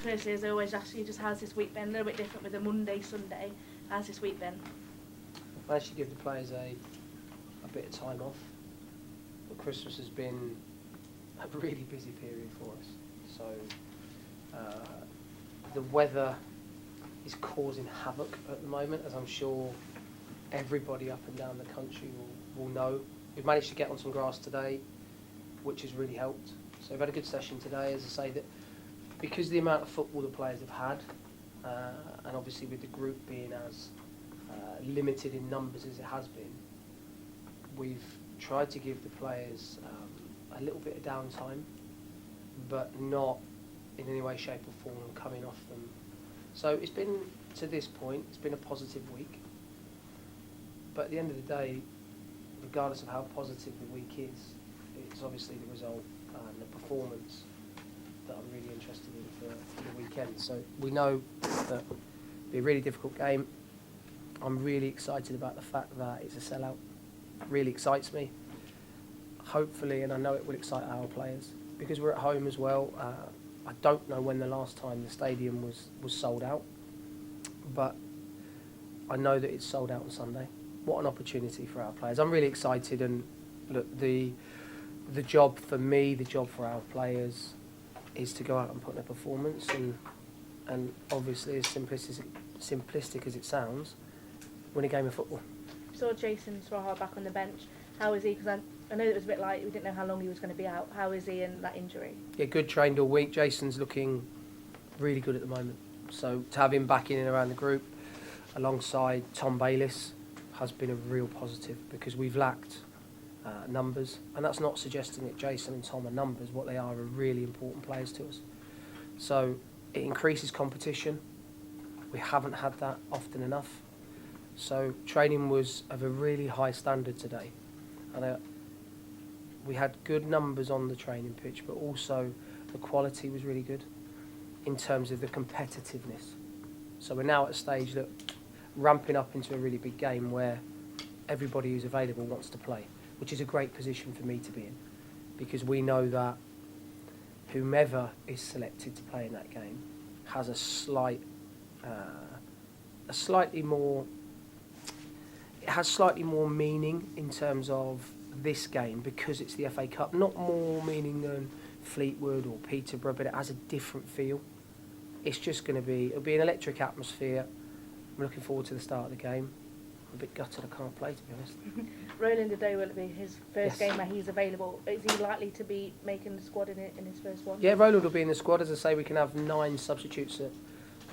firstly, as I always ask you, just how's this week been? A little bit different with a Monday, Sunday. How's this week been? I managed to give the players a bit of time off. But Christmas has been a really busy period for us. So the weather is causing havoc at the moment, as I'm sure everybody up and down the country will know. We've managed to get on some grass today, which has really helped. So we've had a good session today, as I say, that because of the amount of football the players have had, and obviously with the group being as limited in numbers as it has been, we've tried to give the players a little bit of downtime, but not in any way, shape or form coming off them. So it's been, to this point, it's been a positive week. But at the end of the day, regardless of how positive the week is, it's obviously the result and the performance that I'm really interested in for the weekend. So we know that it'll be a really difficult game. I'm really excited about the fact that it's a sellout. It really excites me. Hopefully, and I know it will excite our players, because we're at home as well. I don't know when the last time the stadium was sold out, but I know that it's sold out on Sunday. What an opportunity for our players. I'm really excited, and look, the job for me, the job for our players is to go out and put in a performance, and obviously as simplistic as it sounds, win a game of football. Saw Jason Swaha back on the bench. How is he? Because I know it was a bit light. We didn't know how long he was going to be out. How is he in that injury? Yeah, good, trained all week. Jason's looking really good at the moment. So to have him back in and around the group alongside Tom Bayliss has been a real positive, because we've lacked numbers, and that's not suggesting that Jason and Tom are numbers. What they are really important players to us. So it increases competition. We haven't had that often enough. So training was of a really high standard today, and we had good numbers on the training pitch, but also the quality was really good in terms of the competitiveness. So we're now at a stage that ramping up into a really big game where everybody who's available wants to play, which is a great position for me to be in, because we know that whomever is selected to play in that game has a slightly more meaning in terms of this game, because it's the FA Cup. Not more meaning than Fleetwood or Peterborough, but it has a different feel. It's just going to be, it'll be an electric atmosphere. I'm looking forward to the start of the game. I'm a bit gutted I can't play, to be honest. Roland today will it be his first game where he's available? Is he likely to be making the squad in his first one? Yeah, Roland will be in the squad. As I say, we can have 9 substitutes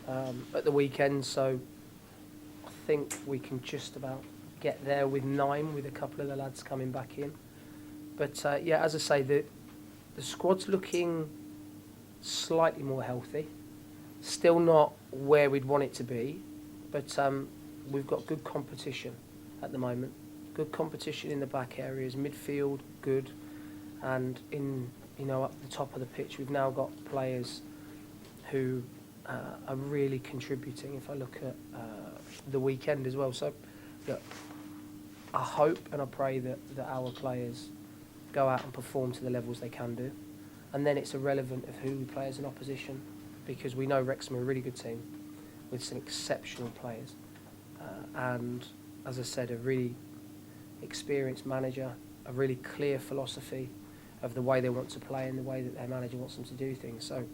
at the weekend, so I think we can just about get there with 9, with a couple of the lads coming back in. But yeah, as I say, the squad's looking slightly more healthy. Still not where we'd want it to be, but we've got good competition at the moment. Good competition in the back areas, midfield good, and in up the top of the pitch we've now got players who are really contributing. If I look at the weekend as well, so look, I hope and I pray that our players go out and perform to the levels they can do, and then it's irrelevant of who we play as an opposition, because we know Wrexham are a really good team with some exceptional players, and as I said, a really experienced manager, a really clear philosophy of the way they want to play and the way that their manager wants them to do things. So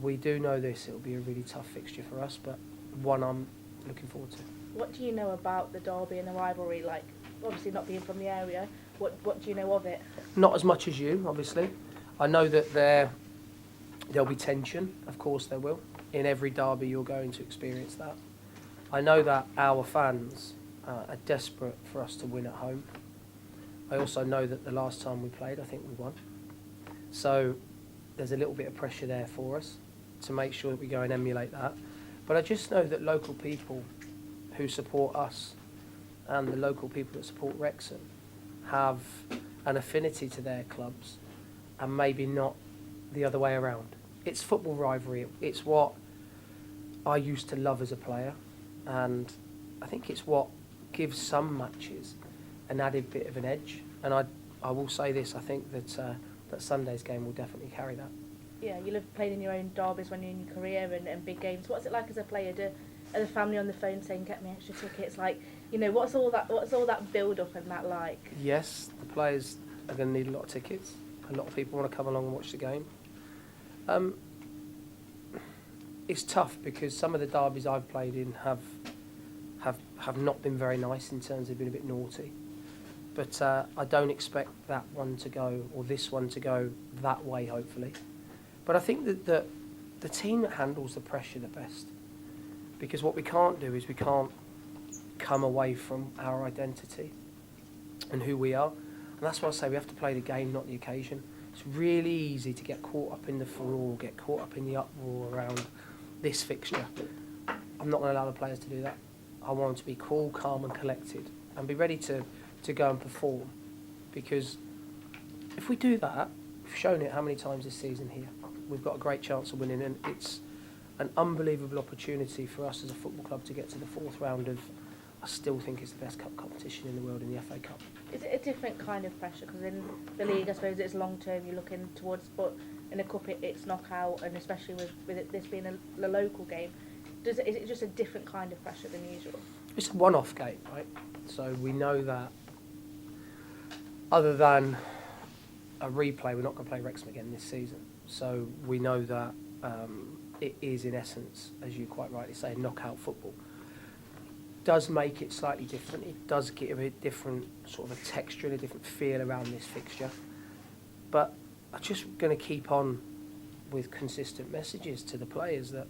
we do know this, it'll be a really tough fixture for us, but one I'm looking forward to. What do you know about the derby and the rivalry? Like, obviously not being from the area, what do you know of it? Not as much as you, obviously. I know that there'll be tension, of course there will. In every derby you're going to experience that. I know that our fans are desperate for us to win at home. I also know that the last time we played, I think we won. So there's a little bit of pressure there for us to make sure that we go and emulate that. But I just know that local people who support us and the local people that support Wrexham have an affinity to their clubs, and maybe not the other way around. It's football rivalry. It's what I used to love as a player, and I think it's what gives some matches an added bit of an edge. And I will say this, I think that that Sunday's game will definitely carry that. Yeah, you love playing in your own derbies when you're in your career and big games. What's it like as a player? Are the family on the phone saying, "Get me extra tickets"? Like, what's all that build up and that like? Yes, the players are going to need a lot of tickets. A lot of people want to come along and watch the game. It's tough because some of the derbies I've played in have not been very nice in terms of being a bit naughty. But I don't expect that one to go, or this one to go that way, hopefully. But I think that the team that handles the pressure the best, because what we can't do is we can't come away from our identity and who we are. And that's why I say we have to play the game, not the occasion. It's really easy to get caught up in the furore, get caught up in the uproar around this fixture. I'm not going to allow the players to do that. I want them to be cool, calm and collected and be ready to go and perform. Because if we do that, we've shown it how many times this season here. We've got a great chance of winning, and it's an unbelievable opportunity for us as a football club to get to the fourth round of, I still think it's the best cup competition in the world, in the FA Cup. Is it a different kind of pressure? Because in the league, I suppose it's long term, you're looking towards, but in a cup it's knockout, and especially with this being a local game, is it just a different kind of pressure than usual? It's a one-off game, right? So we know that other than a replay, we're not going to play Wrexham again this season. So we know that it is, in essence, as you quite rightly say, knockout football. Does make it slightly different. It does give a different sort of a texture and a different feel around this fixture. But I'm just going to keep on with consistent messages to the players that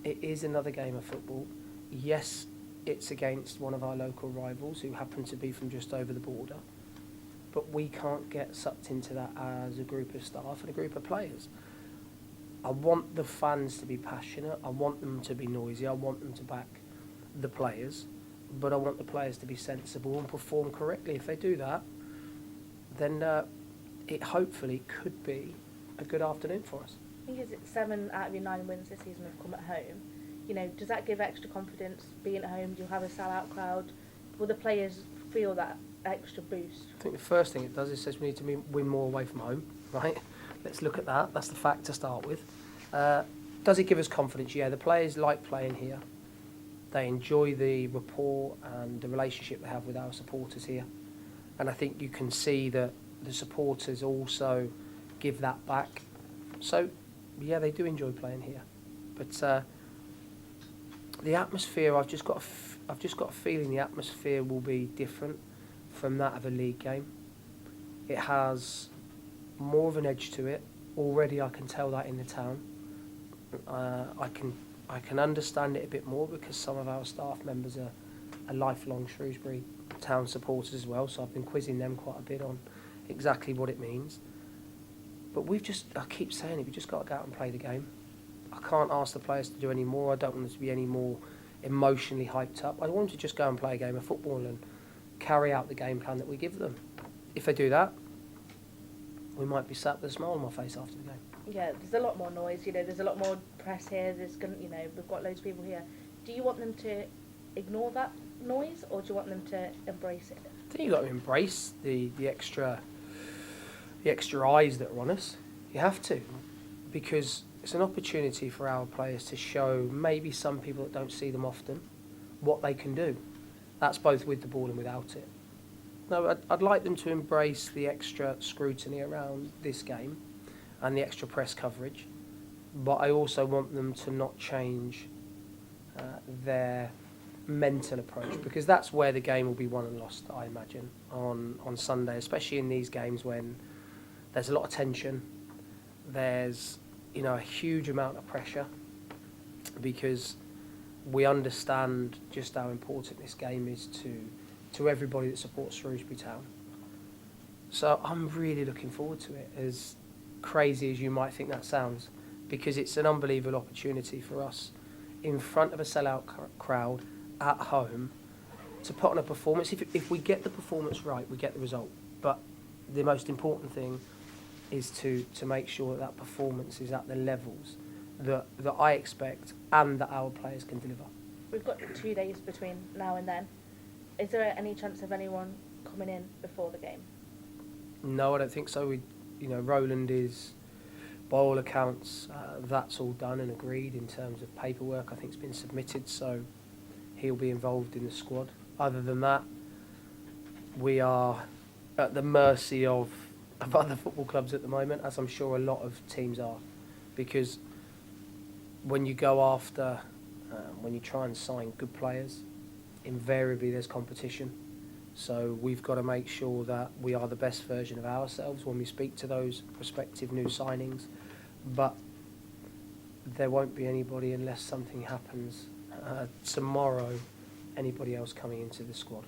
it is another game of football. Yes, it's against one of our local rivals who happen to be from just over the border. But we can't get sucked into that as a group of staff and a group of players. I want the fans to be passionate. I want them to be noisy. I want them to back the players. But I want the players to be sensible and perform correctly. If they do that, then it hopefully could be a good afternoon for us. I think it's 7 out of your 9 wins this season have come at home. Does that give extra confidence? Being at home, you'll have a sell-out crowd. Will the players feel that extra boost? I think the first thing it does is says we need to win more away from home, right? Let's look at that. That's the fact to start with. Does it give us confidence? Yeah, the players like playing here. They enjoy the rapport and the relationship they have with our supporters here. And I think you can see that the supporters also give that back. So, yeah, they do enjoy playing here. But the atmosphere, I've just got a feeling the atmosphere will be different from that of a league game. It has more of an edge to it. Already I can tell that in the town. I can understand it a bit more because some of our staff members are lifelong Shrewsbury Town supporters as well, so I've been quizzing them quite a bit on exactly what it means. But I keep saying it, we've just got to go out and play the game. I can't ask the players to do any more. I don't want them to be any more emotionally hyped up. I want them to just go and play a game of football and carry out the game plan that we give them. If they do that, we might be sat with a smile on my face after the game. Yeah, there's a lot more noise, there's a lot more press here, we've got loads of people here. Do you want them to ignore that noise, or do you want them to embrace it? I think you've got to embrace the extra eyes that are on us. You have to, because it's an opportunity for our players to show maybe some people that don't see them often what they can do. That's both with the ball and without it. No, I'd like them to embrace the extra scrutiny around this game and the extra press coverage, but I also want them to not change their mental approach, because that's where the game will be won and lost, I imagine, on Sunday, especially in these games when there's a lot of tension, there's a huge amount of pressure, because we understand just how important this game is to everybody that supports Shrewsbury Town. So I'm really looking forward to it, as crazy as you might think that sounds, because it's an unbelievable opportunity for us in front of a sellout crowd at home to put on a performance. If we get the performance right, we get the result. But the most important thing is to make sure that performance is at the levels that I expect and that our players can deliver. We've got 2 days between now and then. Is there any chance of anyone coming in before the game? No, I don't think so. Roland is by all accounts, that's all done and agreed in terms of paperwork. I think it's been submitted, so he'll be involved in the squad. Other than that, we are at the mercy of other football clubs at the moment, as I'm sure a lot of teams are, because when you go after, when you try and sign good players, invariably there's competition. So we've got to make sure that we are the best version of ourselves when we speak to those prospective new signings. But there won't be anybody, unless something happens tomorrow, anybody else coming into the squad.